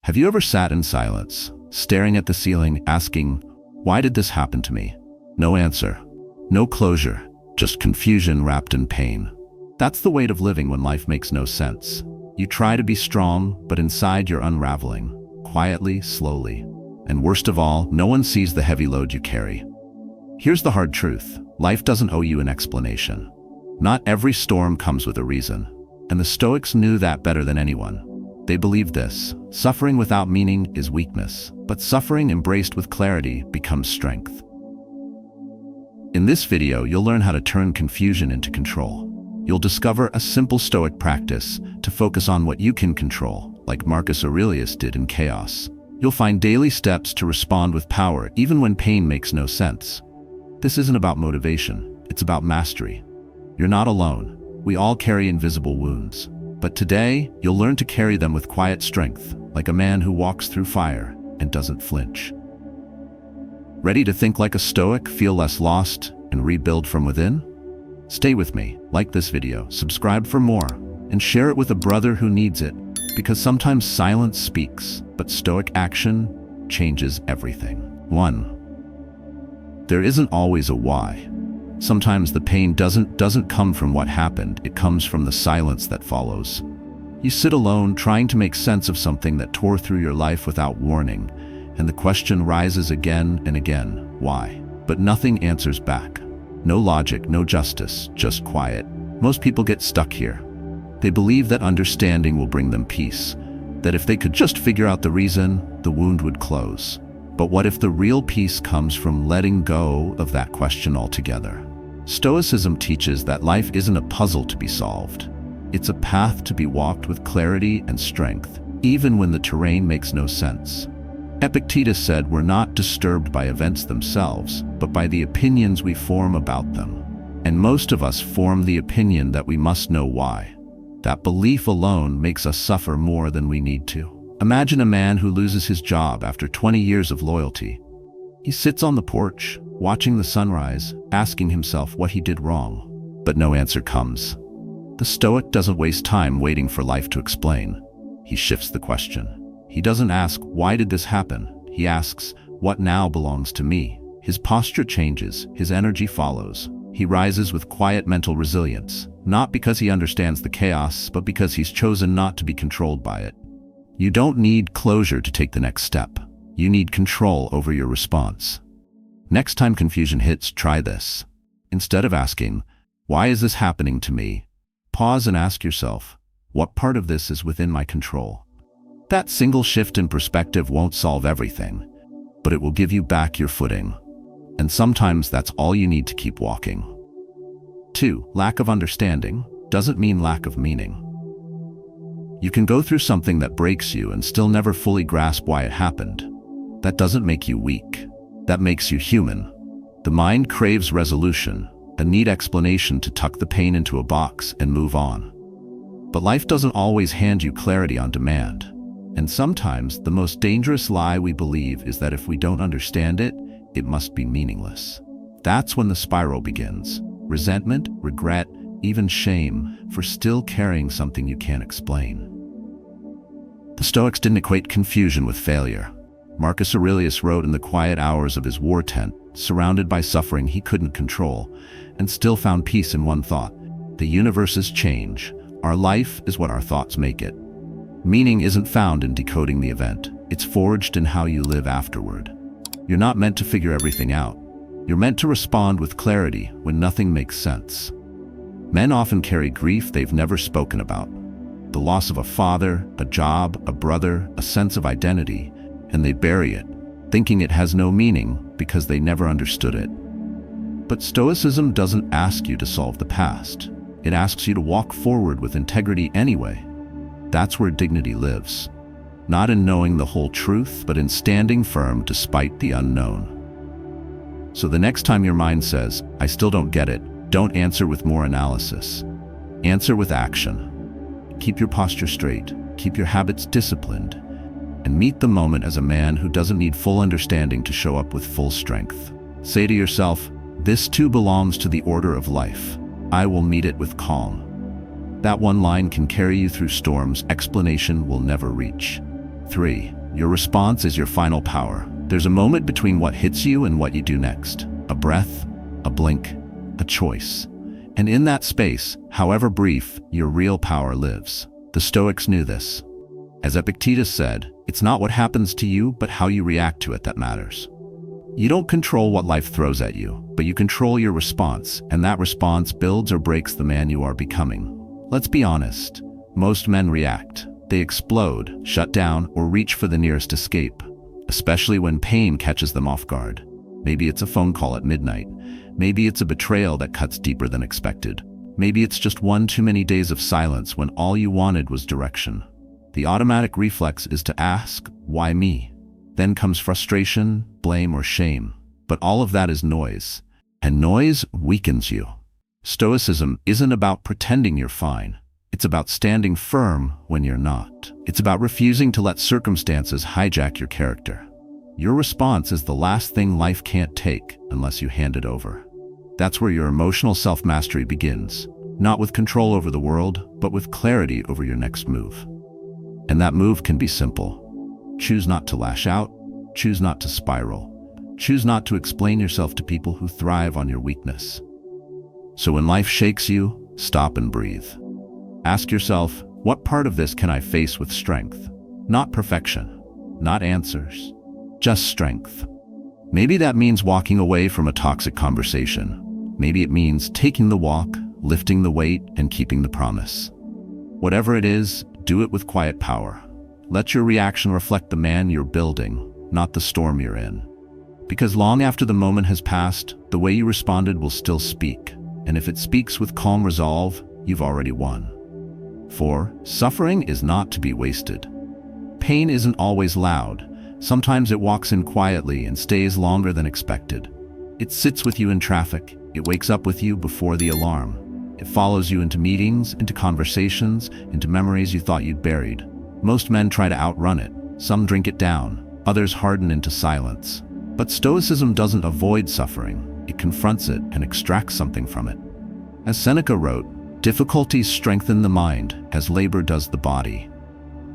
Have you ever sat in silence, staring at the ceiling, asking, why did this happen to me? No answer, no closure, just confusion wrapped in pain. That's the weight of living when life makes no sense. You try to be strong, but inside you're unraveling, quietly, slowly. And worst of all, no one sees the heavy load you carry. Here's the hard truth. Life doesn't owe you an explanation. Not every storm comes with a reason. And the Stoics knew that better than anyone. They believed this: suffering without meaning is weakness, but suffering embraced with clarity becomes strength. In this video, you'll learn how to turn confusion into control. You'll discover a simple Stoic practice to focus on what you can control, like Marcus Aurelius did in Chaos. You'll find daily steps to respond with power, even when pain makes no sense. This isn't about motivation, it's about mastery. You're not alone. We all carry invisible wounds. But today, you'll learn to carry them with quiet strength, like a man who walks through fire and doesn't flinch. Ready to think like a Stoic, feel less lost, and rebuild from within? Stay with me, like this video, subscribe for more, and share it with a brother who needs it, because sometimes silence speaks, but Stoic action changes everything. 1. There isn't always a why. Sometimes the pain doesn't come from what happened, it comes from the silence that follows. You sit alone trying to make sense of something that tore through your life without warning, and the question rises again and again, why? But nothing answers back. No logic, no justice, just quiet. Most people get stuck here. They believe that understanding will bring them peace, that if they could just figure out the reason, the wound would close. But what if the real peace comes from letting go of that question altogether? Stoicism teaches that life isn't a puzzle to be solved. It's a path to be walked with clarity and strength, even when the terrain makes no sense. Epictetus said we're not disturbed by events themselves, but by the opinions we form about them. And most of us form the opinion that we must know why. That belief alone makes us suffer more than we need to. Imagine a man who loses his job after 20 years of loyalty. He sits on the porch, watching the sunrise, asking himself what he did wrong. But no answer comes. The Stoic doesn't waste time waiting for life to explain. He shifts the question. He doesn't ask, why did this happen? He asks, what now belongs to me? His posture changes, his energy follows. He rises with quiet mental resilience, not because he understands the chaos, but because he's chosen not to be controlled by it. You don't need closure to take the next step. You need control over your response. Next time confusion hits, try this. Instead of asking, why is this happening to me? Pause and ask yourself, what part of this is within my control? That single shift in perspective won't solve everything, but it will give you back your footing. And sometimes that's all you need to keep walking. 2. Lack of understanding doesn't mean lack of meaning. You can go through something that breaks you and still never fully grasp why it happened. That doesn't make you weak. That makes you human. The mind craves resolution, a neat explanation to tuck the pain into a box and move on. But life doesn't always hand you clarity on demand. And sometimes the most dangerous lie we believe is that if we don't understand it, it must be meaningless. That's when the spiral begins. Resentment, regret, even shame for still carrying something you can't explain. The Stoics didn't equate confusion with failure. Marcus Aurelius wrote in the quiet hours of his war tent, surrounded by suffering he couldn't control, and still found peace in one thought: the universe's change. Our life is what our thoughts make it. Meaning isn't found in decoding the event. It's forged in how you live afterward. You're not meant to figure everything out. You're meant to respond with clarity when nothing makes sense. Men often carry grief they've never spoken about. The loss of a father, a job, a brother, a sense of identity, and they bury it, thinking it has no meaning because they never understood it. But Stoicism doesn't ask you to solve the past. It asks you to walk forward with integrity anyway. That's where dignity lives. Not in knowing the whole truth, but in standing firm despite the unknown. So the next time your mind says, I still don't get it, don't answer with more analysis. Answer with action. Keep your posture straight, keep your habits disciplined, and meet the moment as a man who doesn't need full understanding to show up with full strength. Say to yourself, this too belongs to the order of life. I will meet it with calm. That one line can carry you through storms explanation will never reach. 3. Your response is your final power. There's a moment between what hits you and what you do next. A breath, a blink, a choice. And in that space, however brief, your real power lives. The Stoics knew this. As Epictetus said, it's not what happens to you, but how you react to it that matters. You don't control what life throws at you, but you control your response, and that response builds or breaks the man you are becoming. Let's be honest. Most men react. They explode, shut down, or reach for the nearest escape, especially when pain catches them off guard. Maybe it's a phone call at midnight. Maybe it's a betrayal that cuts deeper than expected. Maybe it's just one too many days of silence when all you wanted was direction. The automatic reflex is to ask, why me? Then comes frustration, blame, or shame. But all of that is noise, and noise weakens you. Stoicism isn't about pretending you're fine. It's about standing firm when you're not. It's about refusing to let circumstances hijack your character. Your response is the last thing life can't take unless you hand it over. That's where your emotional self-mastery begins, not with control over the world, but with clarity over your next move. And that move can be simple. Choose not to lash out, choose not to spiral, choose not to explain yourself to people who thrive on your weakness. So when life shakes you, stop and breathe. Ask yourself, what part of this can I face with strength? Not perfection, not answers, just strength. Maybe that means walking away from a toxic conversation. Maybe it means taking the walk, lifting the weight, and keeping the promise. Whatever it is, do it with quiet power. Let your reaction reflect the man you're building, not the storm you're in. Because long after the moment has passed, the way you responded will still speak. And if it speaks with calm resolve, you've already won. 4. Suffering is not to be wasted. Pain isn't always loud. Sometimes it walks in quietly and stays longer than expected. It sits with you in traffic. It wakes up with you before the alarm. It follows you into meetings, into conversations, into memories you thought you'd buried. Most men try to outrun it. Some drink it down. Others harden into silence. But Stoicism doesn't avoid suffering. It confronts it and extracts something from it. As Seneca wrote, difficulties strengthen the mind as labor does the body.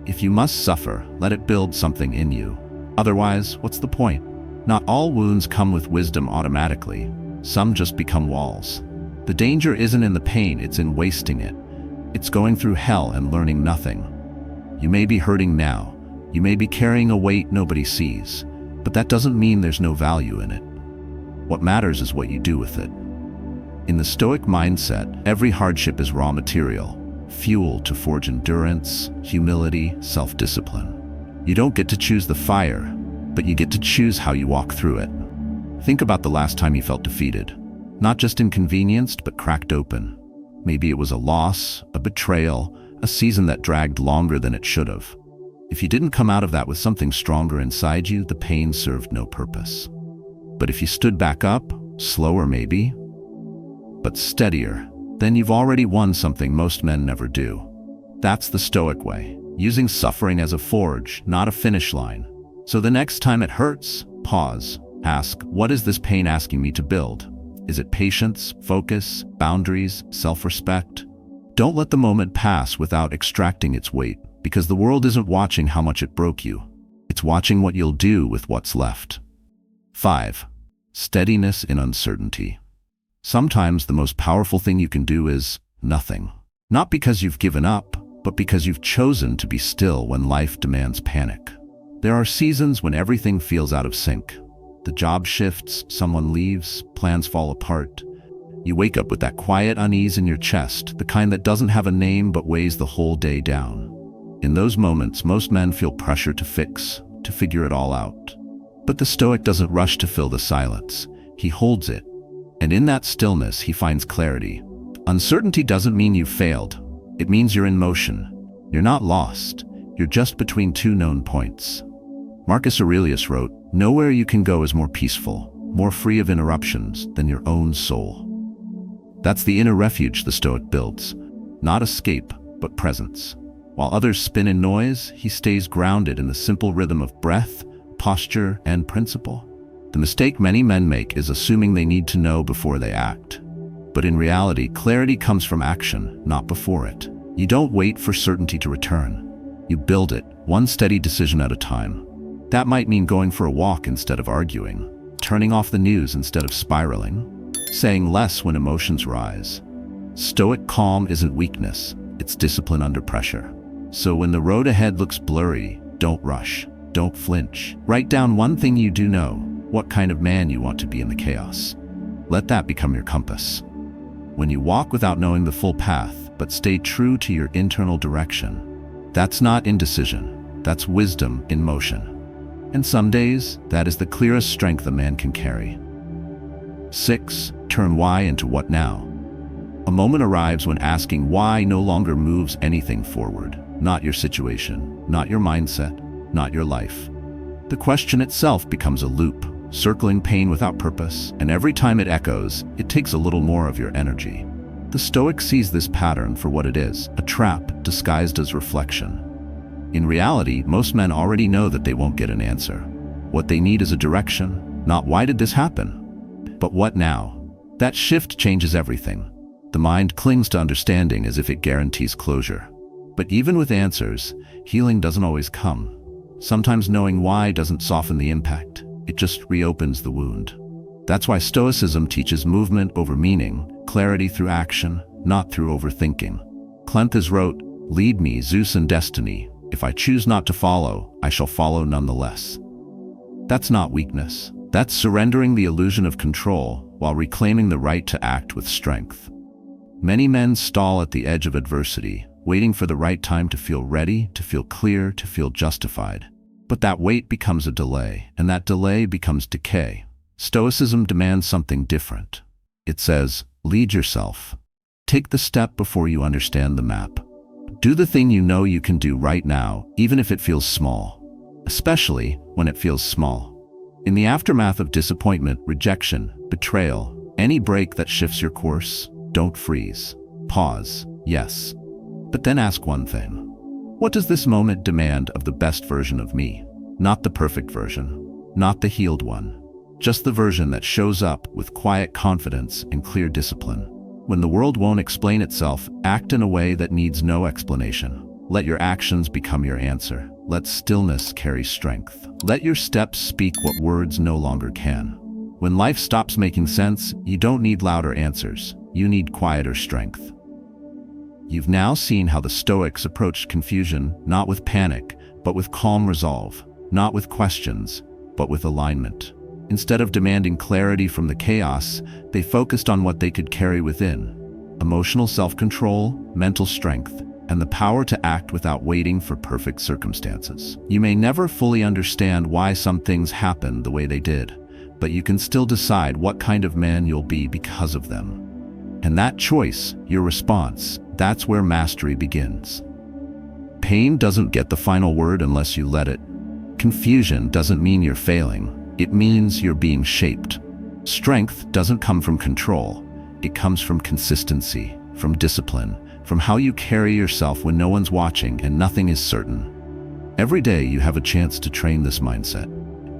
If you must suffer, let it build something in you. Otherwise, what's the point? Not all wounds come with wisdom automatically. Some just become walls. The danger isn't in the pain, it's in wasting it. It's going through hell and learning nothing. You may be hurting now. You may be carrying a weight nobody sees. But that doesn't mean there's no value in it. What matters is what you do with it. In the Stoic mindset, every hardship is raw material, fuel to forge endurance, humility, self-discipline. You don't get to choose the fire, but you get to choose how you walk through it. Think about the last time you felt defeated. Not just inconvenienced, but cracked open. Maybe it was a loss, a betrayal, a season that dragged longer than it should have. If you didn't come out of that with something stronger inside you, the pain served no purpose. But if you stood back up, slower maybe, but steadier, then you've already won something most men never do. That's the Stoic way, using suffering as a forge, not a finish line. So the next time it hurts, pause. Ask, what is this pain asking me to build? Is it patience, focus, boundaries, self-respect? Don't let the moment pass without extracting its weight, because the world isn't watching how much it broke you. It's watching what you'll do with what's left. 5. Steadiness in uncertainty. Sometimes the most powerful thing you can do is nothing. Not because you've given up, but because you've chosen to be still when life demands panic. There are seasons when everything feels out of sync. The job shifts, someone leaves, plans fall apart. You wake up with that quiet unease in your chest, the kind that doesn't have a name but weighs the whole day down. In those moments, most men feel pressure to fix, to figure it all out. But the Stoic doesn't rush to fill the silence. He holds it. And in that stillness, he finds clarity. Uncertainty doesn't mean you've failed. It means you're in motion. You're not lost. You're just between two known points. Marcus Aurelius wrote, "Nowhere you can go is more peaceful, more free of interruptions than your own soul." That's the inner refuge the Stoic builds. Not escape, but presence. While others spin in noise, he stays grounded in the simple rhythm of breath, posture, and principle. The mistake many men make is assuming they need to know before they act. But in reality, clarity comes from action, not before it. You don't wait for certainty to return. You build it, one steady decision at a time. That might mean going for a walk instead of arguing, turning off the news instead of spiraling, saying less when emotions rise. Stoic calm isn't weakness, it's discipline under pressure. So when the road ahead looks blurry, don't rush, don't flinch. Write down one thing you do know, what kind of man you want to be in the chaos. Let that become your compass. When you walk without knowing the full path, but stay true to your internal direction, that's not indecision, that's wisdom in motion. And some days, that is the clearest strength a man can carry. 6. Turn why into what now. A moment arrives when asking why no longer moves anything forward. Not your situation, not your mindset, not your life. The question itself becomes a loop, circling pain without purpose, and every time it echoes, it takes a little more of your energy. The Stoic sees this pattern for what it is, a trap disguised as reflection. In reality, most men already know that they won't get an answer. What they need is a direction, not why did this happen, but what now? That shift changes everything. The mind clings to understanding as if it guarantees closure. But even with answers, healing doesn't always come. Sometimes knowing why doesn't soften the impact, it just reopens the wound. That's why Stoicism teaches movement over meaning, clarity through action, not through overthinking. Cleanthes wrote, "Lead me, Zeus and destiny. If I choose not to follow, I shall follow nonetheless." That's not weakness. That's surrendering the illusion of control while reclaiming the right to act with strength. Many men stall at the edge of adversity, waiting for the right time to feel ready, to feel clear, to feel justified. But that wait becomes a delay, and that delay becomes decay. Stoicism demands something different. It says, lead yourself. Take the step before you understand the map. Do the thing you know you can do right now, even if it feels small. Especially when it feels small. In the aftermath of disappointment, rejection, betrayal, any break that shifts your course, don't freeze. Pause, yes. But then ask one thing. What does this moment demand of the best version of me? Not the perfect version, not the healed one. Just the version that shows up with quiet confidence and clear discipline. When the world won't explain itself, act in a way that needs no explanation. Let your actions become your answer. Let stillness carry strength. Let your steps speak what words no longer can. When life stops making sense, you don't need louder answers. You need quieter strength. You've now seen how the Stoics approached confusion, not with panic, but with calm resolve. Not with questions, but with alignment. Instead of demanding clarity from the chaos, they focused on what they could carry within. Emotional self-control, mental strength, and the power to act without waiting for perfect circumstances. You may never fully understand why some things happened the way they did, but you can still decide what kind of man you'll be because of them. And that choice, your response, that's where mastery begins. Pain doesn't get the final word unless you let it. Confusion doesn't mean you're failing. It means you're being shaped. Strength doesn't come from control. It comes from consistency, from discipline, from how you carry yourself when no one's watching and nothing is certain. Every day you have a chance to train this mindset.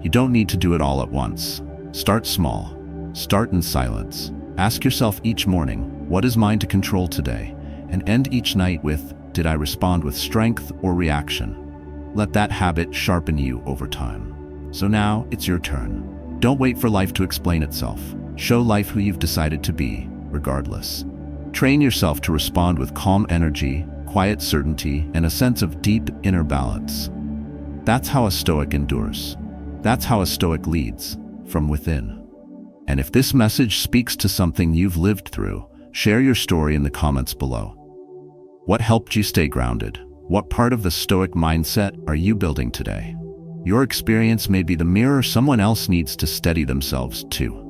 You don't need to do it all at once. Start small. Start in silence. Ask yourself each morning, what is mine to control today? And end each night with, did I respond with strength or reaction? Let that habit sharpen you over time. So now, it's your turn. Don't wait for life to explain itself. Show life who you've decided to be, regardless. Train yourself to respond with calm energy, quiet certainty, and a sense of deep inner balance. That's how a Stoic endures. That's how a Stoic leads, from within. And if this message speaks to something you've lived through, share your story in the comments below. What helped you stay grounded? What part of the Stoic mindset are you building today? Your experience may be the mirror someone else needs to steady themselves too.